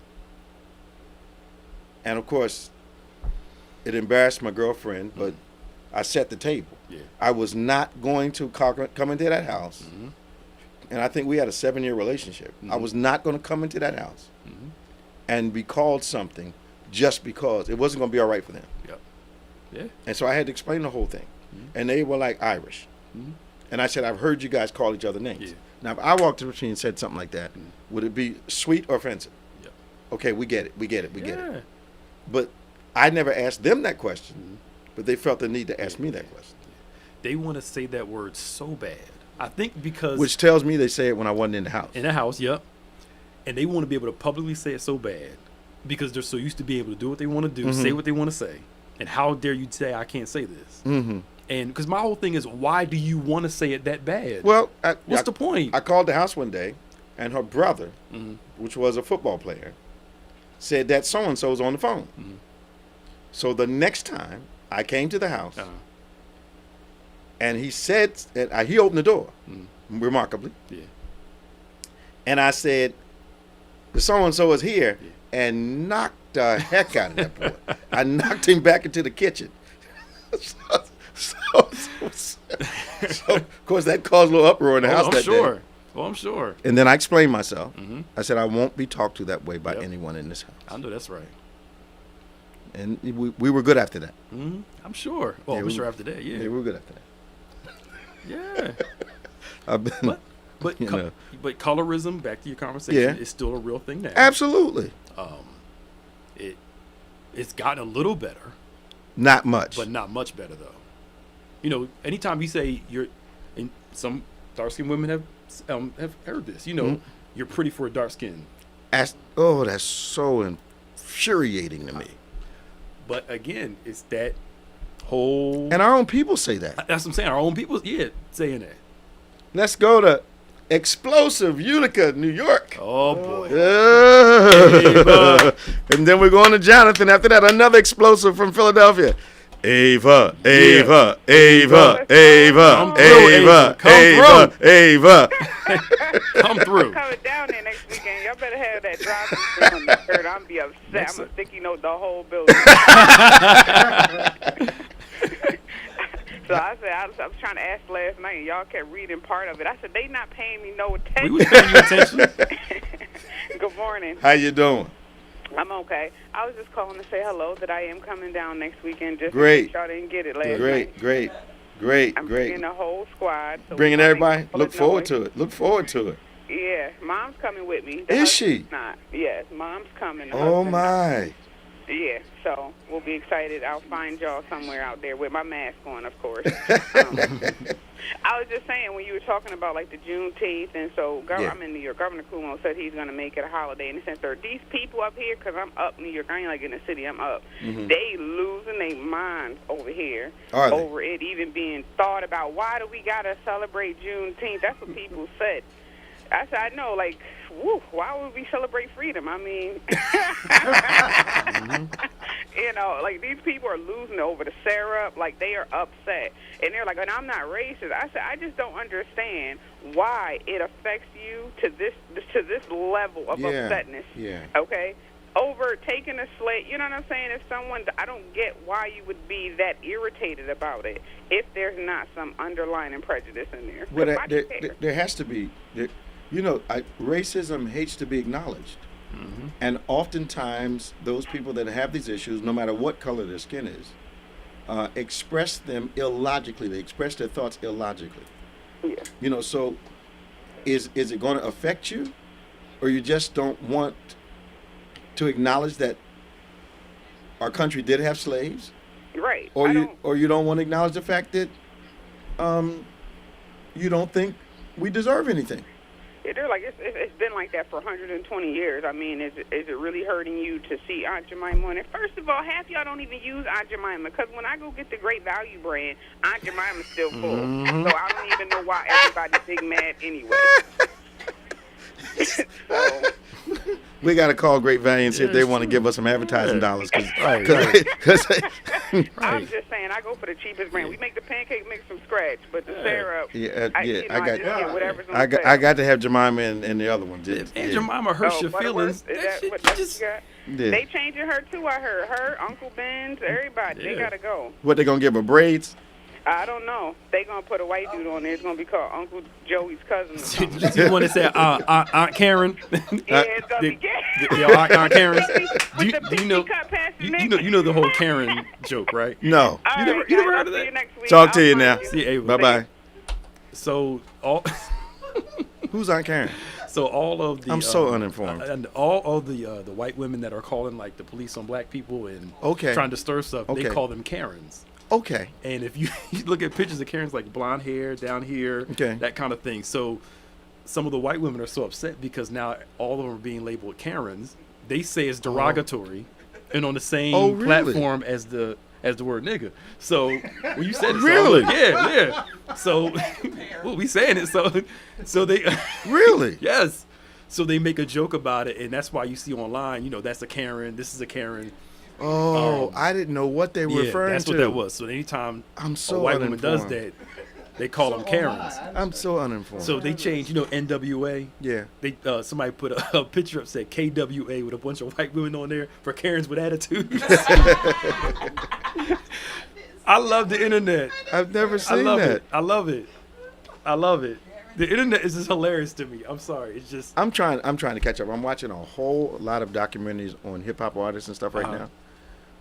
And of course, it embarrassed my girlfriend, but I set the table. Yeah. I was not going to come into that house, and I think we had a 7-year relationship. I was not going to come into that house and be called something just because it wasn't going to be all right for them. Yep. Yeah. And so I had to explain the whole thing, and they were like Irish. and I said, I've heard you guys call each other names. Yeah. Now, if I walked to the machine and said something like that, would it be sweet or offensive? Yeah. Okay, we get it. But I never asked them that question, but they felt the need to ask me that question. They want to say that word so bad. I think because... Which tells me they say it when I wasn't in the house. In the house, yep. And they want to be able to publicly say it so bad because they're so used to be able to do what they want to do, say what they want to say. And how dare you say I can't say this? And because my whole thing is, why do you want to say it that bad? Well, what's the point? I called the house one day, and her brother, which was a football player, said that so-and-so's on the phone. So the next time I came to the house, and he said, he opened the door, remarkably. Yeah. And I said, the so-and-so is here, and knocked the heck out of that boy. I knocked him back into the kitchen. So, of course, that caused a little uproar in the house that day. I'm sure. And then I explained myself. I said, I won't be talked to that way by anyone in this house. I know that's right. And we were good after that. I'm sure. Well, I'm sure after that, yeah. We were good after that. Yeah. But colorism, back to your conversation, is still a real thing now. Absolutely. It's gotten a little better. Not much. But not much better, though. You know, anytime you say and some dark-skinned women have heard this, you're pretty for a dark skin. That's so infuriating to me. But again, it's that whole... And our own people say that. That's what I'm saying. Our own people, saying that. Let's go to Explosive, Utica, New York. Oh, boy. And then we're going to Jonathan after that. Another explosive from Philadelphia. Ava. Come through. I'm coming down there next weekend. Y'all better have that drive-through on the third. I'm be upset. I'm going to sticky note the whole building. So I said, I was trying to ask last night, and y'all kept reading part of it. I said, they not paying me no attention. We was paying you attention. Good morning. How you doing? I'm okay. I was just calling to say hello, that I am coming down next weekend. Just Great. in case y'all didn't get it last night. Great. I'm bringing the whole squad. So bringing everybody? Look forward to it. Yeah, Mom's coming with me. Is she? Not. Yes, Mom's coming. Oh, my. Yeah, so we'll be excited. I'll find y'all somewhere out there with my mask on, of course. I was just saying, when you were talking about, like, the Juneteenth, and so I'm in New York. Governor Cuomo said he's going to make it a holiday. And since there are these people up here, because I'm up New York, I ain't like in the city, I'm up. They losing their minds over here over it even being thought about. Why do we got to celebrate Juneteenth? That's what people said. I said, I know, like, why would we celebrate freedom? I mean, like, these people are losing over the syrup. Like, they are upset. And they're like, and I'm not racist. I said, I just don't understand why it affects you to this level of upsetness. Yeah. Okay? Over taking a slate, you know what I'm saying? If someone, I don't get why you would be that irritated about it if there's not some underlying prejudice in there. Well, there has to be. Racism hates to be acknowledged. And oftentimes, those people that have these issues, no matter what color their skin is, express them illogically. They express their thoughts illogically. Yeah. So is it going to affect you? Or you just don't want to acknowledge that our country did have slaves? Right. Or you don't want to acknowledge the fact that you don't think we deserve anything? Yeah, they're like, it's been like that for 120 years. I mean, is it really hurting you to see Aunt Jemima on it? First of all, half y'all don't even use Aunt Jemima, because when I go get the Great Value brand, Aunt Jemima's still full. So I don't even know why everybody's big mad anyway. We got to call Great Value and see if they want to give us some advertising dollars. I'm just saying, I go for the cheapest brand. We make the pancake mix from scratch, but the syrup, I got to have Jemima and the other one. And Jemima hurts your feelings. They changing her too. I heard her, Uncle Ben's, everybody. They gotta go. What, they gonna give her braids? I don't know. They gonna put a white dude on there. It's gonna be called Uncle Joey's cousin. You want to say Aunt Karen? Yeah, it's gonna be Karen. Aunt Karen. Do you know the whole Karen joke, right? No. You never heard of that? Talk to you now. See you, Ava. Bye-bye. So all Who's Aunt Karen? so all of the I'm so uninformed. and all of the white women that are calling like the police on black people and Okay. trying to stir stuff, Okay. they call them Karens. Okay. And if you look at pictures of Karens, like blonde hair down here, Okay. that kind of thing. So some of the white women are so upset because now all of them are being labeled Karens. They say it's derogatory and on the same Oh, really? platform as the word nigga. So when you said it, Really? so yeah. So well, we saying it. So they Really? yes. So they make a joke about it, and that's why you see online, you know, that's a Karen. This is a Karen. Oh, I didn't know what they were Yeah, referring that's to. what that was. So anytime I'm so a white woman does uninformed. that, they call them Karens. I'm so uninformed. So they changed, you know, NWA. yeah. They somebody put a picture up said KWA with a bunch of white women on there for Karens with attitudes. I love the internet. I've never I seen love that. it. I love it. I love it. The internet is just hilarious to me. I'm sorry. It's just I'm trying to catch up. I'm watching a whole lot of documentaries on hip hop artists and stuff right Uh-huh.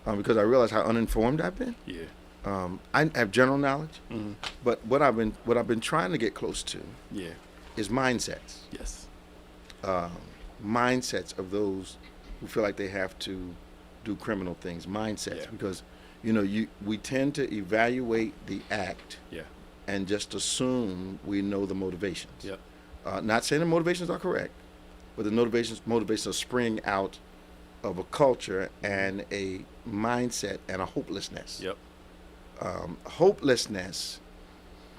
now, because I realize how uninformed I've been. yeah. I have general knowledge, Mhm. but what I've been trying to get close to Yeah. is mindsets. Yes. Mindsets of those who feel like they have to do criminal things. Mindsets, Yeah. because we tend to evaluate the act Yeah. and just assume we know the motivations. Yep. Not saying the motivations are correct, but the motivations spring out of a culture and a mindset and a hopelessness. Yep. Hopelessness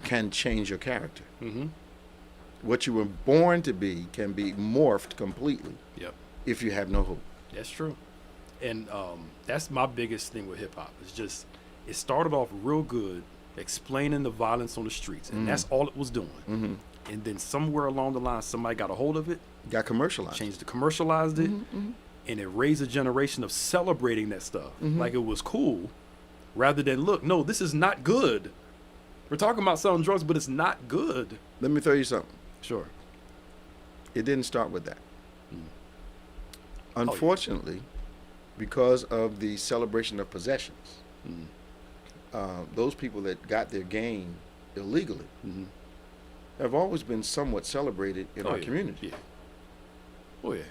can change your character. Mhm. What you were born to be can be morphed completely Yep. if you have no hope. That's true. And that's my biggest thing with hip hop. It's just it started off real good, explaining the violence on the streets, and that's all it was doing. Mm-hmm. And then somewhere along the line, somebody got a hold of it, Got commercialized. commercialized it, and it raised a generation of celebrating that stuff like it was cool, rather than look, no, this is not good. We're talking about selling drugs, but it's not good. Let me throw you something. Sure. It didn't start with that. yeah. Unfortunately, because of the celebration of possessions, those people that got their gain illegally Mhm. have always been somewhat celebrated in our yeah. community. Yeah. Oh yeah.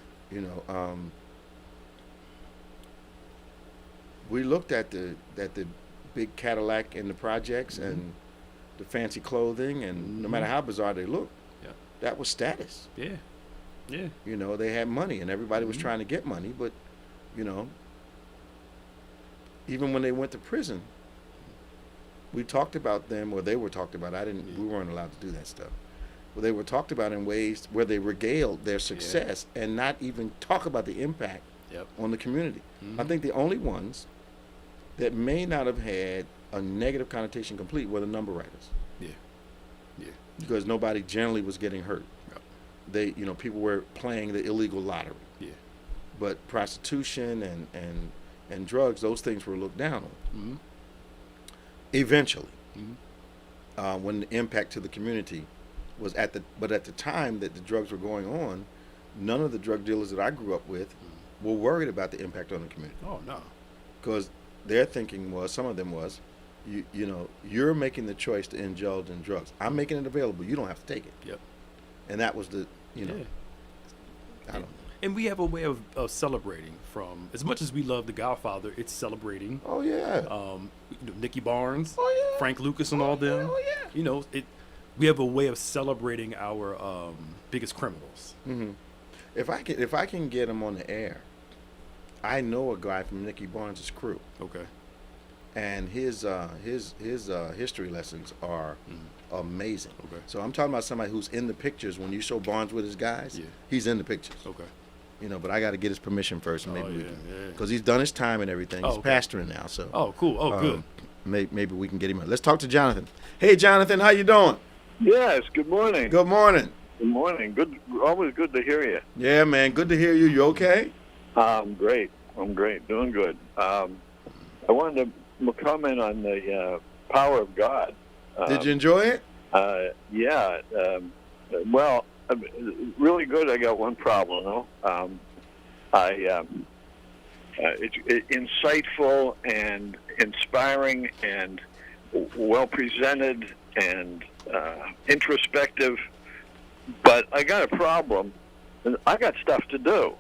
We looked at the big Cadillac in the projects and the fancy clothing, and no matter how bizarre they looked, Yeah. that was status. Yeah. Yeah. They had money, and everybody was trying to get money, but even when they went to prison, we talked about them, or they were talked about. We weren't allowed to do that stuff. Well, they were talked about in ways where they regaled their success and not even talk about the impact Yep. on the community. I think the only ones that may not have had a negative connotation complete were the number writers, Yeah. Yeah. because nobody generally was getting hurt. Yep. People were playing the illegal lottery, Yeah. but prostitution and drugs, those things were looked down on. Mhm. Eventually, when the impact to the community was at the time that the drugs were going on, none of the drug dealers that I grew up with were worried about the impact on the community, Oh no. because their thinking was, some of them was, you're making the choice to indulge in drugs. I'm making it available. You don't have to take it. Yep. And that was the, Yeah. I don't know. And we have a way of celebrating. From as much as we love The Godfather, it's celebrating. Oh yeah. Nicky Barnes, Oh, yeah. Frank Lucas, and all them. Oh, yeah. We have a way of celebrating our biggest criminals. If I can get him on the air, I know a guy from Nicky Barnes' crew, Okay. and his history lessons are amazing. Okay. So I'm talking about somebody who's in the pictures. When you show Barnes with his guys, Yeah. he's in the pictures. Okay. But I got to get his permission first, and maybe we yeah, can, yeah. because he's done his time and everything. Oh, He's okay. pastoring now, so. Oh, cool. Oh, good. Maybe we can get him on. Let's talk to Jonathan. Hey, Jonathan, how you doing? Yes, good morning. Good morning. Good morning. Good, always good to hear you. Yeah, man, good to hear you. You okay? Great. I'm great. Doing good. I wanted to comment on the power of God. Did you enjoy it? Yeah. Well, really good. I got one problem, though. It's insightful and inspiring and well presented, and introspective, but I got a problem, and I got stuff to do.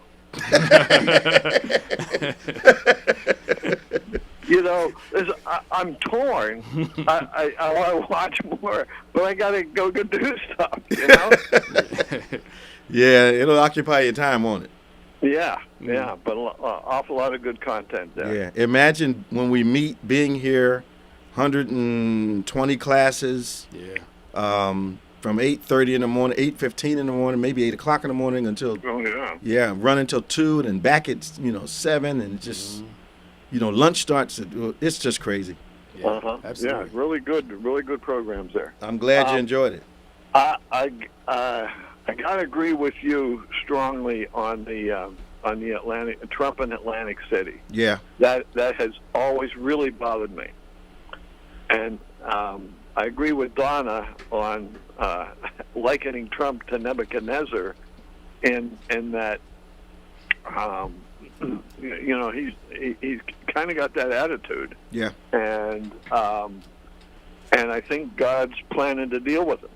You know, I'm torn. I want to watch more, but I got to go do stuff, you know? Yeah, it'll occupy your time, won't it? Yeah, but an awful lot of good content there. Yeah, imagine when we meet being here, 120 classes. Yeah. From 8:30 in the morning, 8:15 in the morning, maybe 8 o'clock in the morning until run until 2, and then back at 7, and just lunch starts. It's just crazy. Yeah, absolutely. Yeah, really good programs there. I'm glad you enjoyed it. I gotta agree with you strongly on the Atlantic Trump and Atlantic City. Yeah, that has always really bothered me, and I agree with Donna on likening Trump to Nebuchadnezzar, in that he's kind of got that attitude. Yeah, and I think God's planning to deal with him.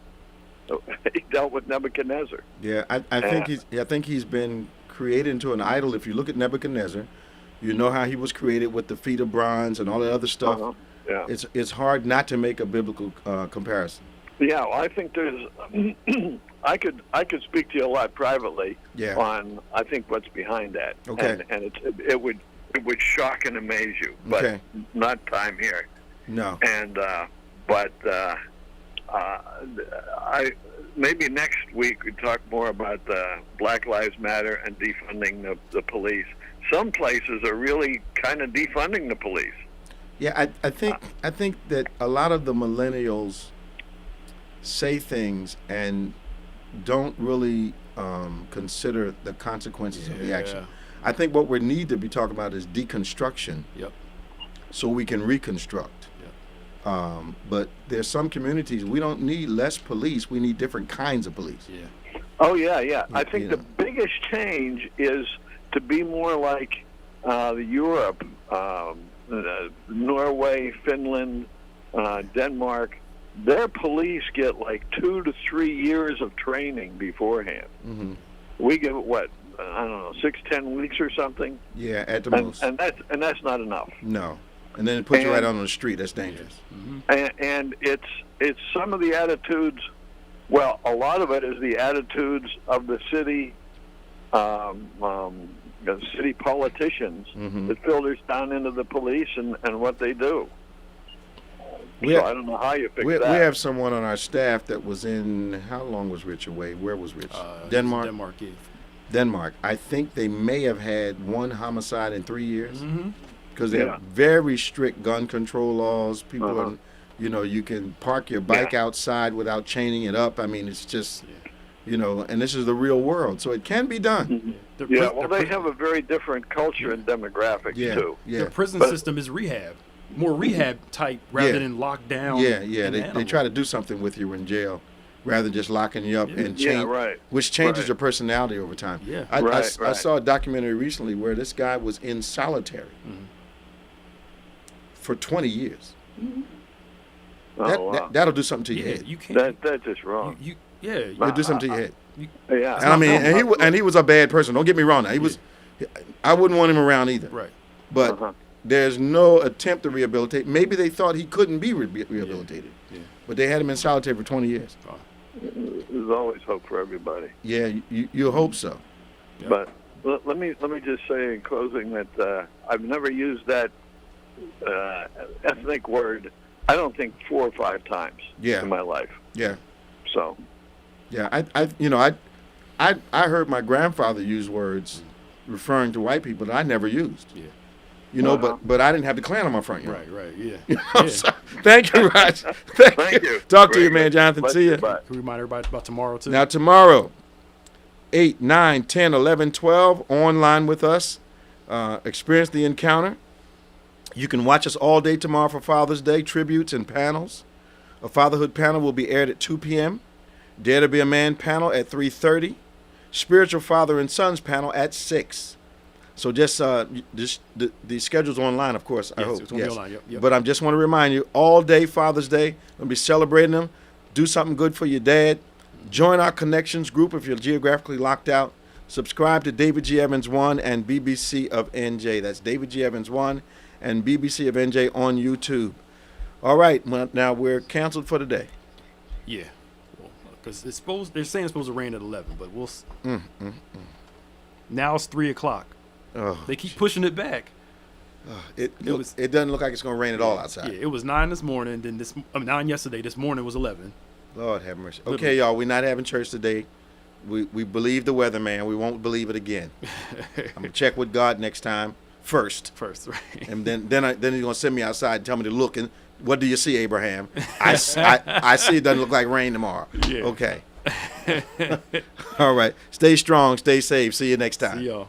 He dealt with Nebuchadnezzar. Yeah, I think he's been created into an idol. If you look at Nebuchadnezzar, you know how he was created with the feet of bronze and all that other stuff. Yeah. It's hard not to make a biblical comparison. Yeah, well, I think there's. I could speak to you a lot privately on I think what's behind that. Okay. And it would shock and amaze you, but not time here. No. And I maybe next week we talk more about Black Lives Matter and defunding the police. Some places are really kind of defunding the police. Yeah, I think that a lot of the millennials say things and don't really consider the consequences of the action. I think what we need to be talking about is deconstruction. Yep. So we can reconstruct. Yep. But there's some communities we don't need less police. We need different kinds of police. Yeah. Oh yeah. I think the biggest change is to be more like Europe. Norway, Finland, Denmark, their police get like 2 to 3 years of training beforehand. Mm-hmm. We get what, I don't know, 6-10 weeks or something. Yeah, at the most. And that's not enough. No, and then it puts you right on the street. That's dangerous. Mm-hmm. And it's some of the attitudes. Well, a lot of it is the attitudes of the city. The city politicians that filters down into the police and what they do. I don't know how you fix that. We have someone on our staff that was in, how long was Rich away? Where was Rich? Denmark? Denmark, yeah. Denmark. I think they may have had 1 homicide in 3 years because they have very strict gun control laws. People are, you can park your bike outside without chaining it up. I mean, it's just... and this is the real world, so it can be done. They have a very different culture and demographics, too. Yeah. The prison system is rehab, more rehab type rather than lockdown. Yeah. They try to do something with you in jail rather than just locking you up and change, which changes your personality over time. Yeah. I saw a documentary recently where this guy was in solitary for 20 years. That'll do something to your head. You can't. That's just wrong. It'll do something to your head. Yeah. And he was a bad person. Don't get me wrong. Now I wouldn't want him around either. Right. But there's no attempt to rehabilitate. Maybe they thought he couldn't be rehabilitated. Yeah. But they had him in solitary for 20 years. There's always hope for everybody. Yeah, you hope so. Yeah. But let me just say in closing that I've never used that ethnic word. I don't think 4 or 5 times in my life. Yeah. So. Yeah, I heard my grandfather use words referring to white people that I never used. Yeah. But I didn't have the Klan on my front yard. Right, yeah. So, thank you, Raj. Thank you. Talk to you, man, Jonathan. See you. Can we remind everybody about tomorrow, too? Now, tomorrow, 8, 9, 10, 11, 12, online with us. Experience the encounter. You can watch us all day tomorrow for Father's Day, tributes and panels. A fatherhood panel will be aired at 2 p.m. Dare to be a Man panel at 3:30. Spiritual Father and Sons panel at 6. So just the schedule's online, of course. I hope. It's gonna be online. Yep. But I just want to remind you, all day Father's Day, we'll be celebrating them. do something good for your dad. Join our connections group if you're geographically locked out. Subscribe to David G. Evans 1 and BBC of NJ. That's David G. Evans 1 and BBC of NJ on YouTube. All right, well, now we're canceled for today. Yeah, because they're saying it's supposed to rain at 11, but we'll. Now it's 3:00. Oh, they keep pushing it back. It doesn't look like it's going to rain at all outside. Yeah, it was 9 this morning. Then 9 yesterday. This morning was 11. Lord have mercy. Okay, y'all, we're not having church today. We believe the weatherman. We won't believe it again. I'm gonna check with God next time first, right? And then he's gonna send me outside and tell me to look. And what do you see, Abraham? I see it doesn't look like rain tomorrow. Yeah. Okay. All right. Stay strong. Stay safe. See you next time. See y'all.